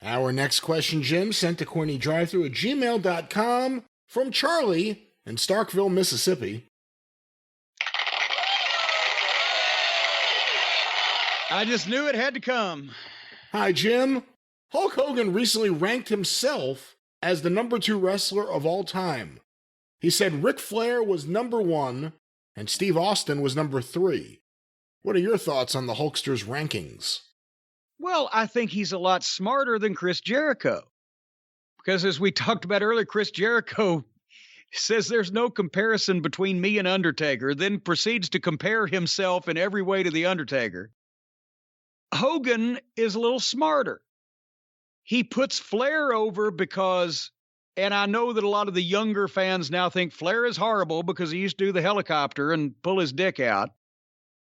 Our next question, Jim, sent to CornyDriveThru at gmail.com from Charlie in Starkville, Mississippi. I just knew it had to come. Hi, Jim. Hulk Hogan recently ranked himself as the number 2 wrestler of all time. He said Ric Flair was number 1 and Steve Austin was number 3. What are your thoughts on the Hulkster's rankings? Well, I think he's a lot smarter than Chris Jericho. Because as we talked about earlier, Chris Jericho says there's no comparison between me and Undertaker, then proceeds to compare himself in every way to The Undertaker. Hogan is a little smarter. He puts Flair over because, and I know that a lot of the younger fans now think Flair is horrible because he used to do the helicopter and pull his dick out.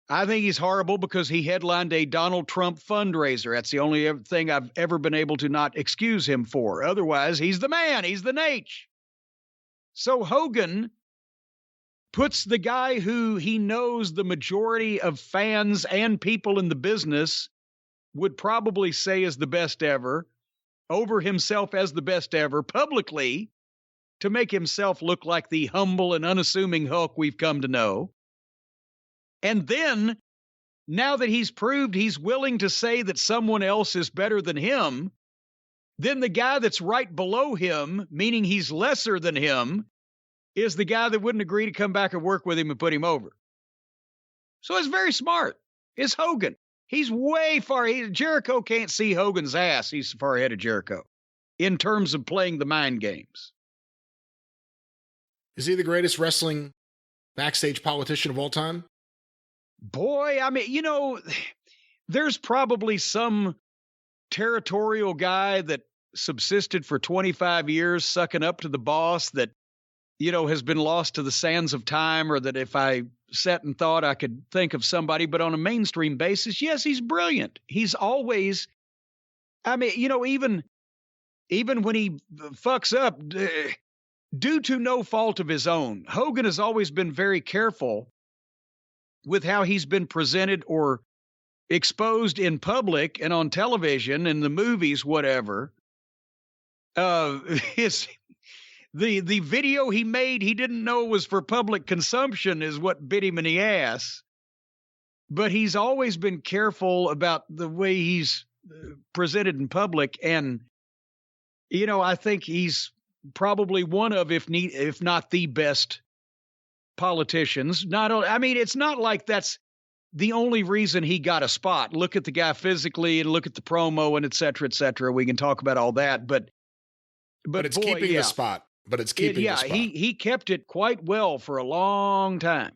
I think he's horrible because he headlined a Donald Trump fundraiser. That's the only thing I've ever been able to not excuse him for. Otherwise, he's the man. He's the Nate. So Hogan puts the guy who he knows the majority of fans and people in the business would probably say is the best ever, over himself as the best ever, publicly, to make himself look like the humble and unassuming Hulk we've come to know. And then, now that he's proved he's willing to say that someone else is better than him, then the guy that's right below him, meaning he's lesser than him, is the guy that wouldn't agree to come back and work with him and put him over. So it's very smart. It's Hogan. He's way far. Jericho can't see Hogan's ass. He's far ahead of Jericho in terms of playing the mind games. Is he the greatest wrestling backstage politician of all time? Boy, I mean, there's probably some territorial guy that subsisted for 25 years sucking up to the boss that, has been lost to the sands of time, or that if I sat and thought I could think of somebody, but on a mainstream basis, yes, he's brilliant. He's always, even when he fucks up, due to no fault of his own, Hogan has always been very careful with how he's been presented or exposed in public and on television, in the movies, whatever. The video he made he didn't know was for public consumption is what bit him in the ass. But he's always been careful about the way he's presented in public. And, I think he's probably one of, if not the best politicians. It's not like that's the only reason he got a spot. Look at the guy physically and look at the promo and et cetera, et cetera. We can talk about all that, but it's keeping the spot. But it's keeping the spot. He kept it quite well for a long time.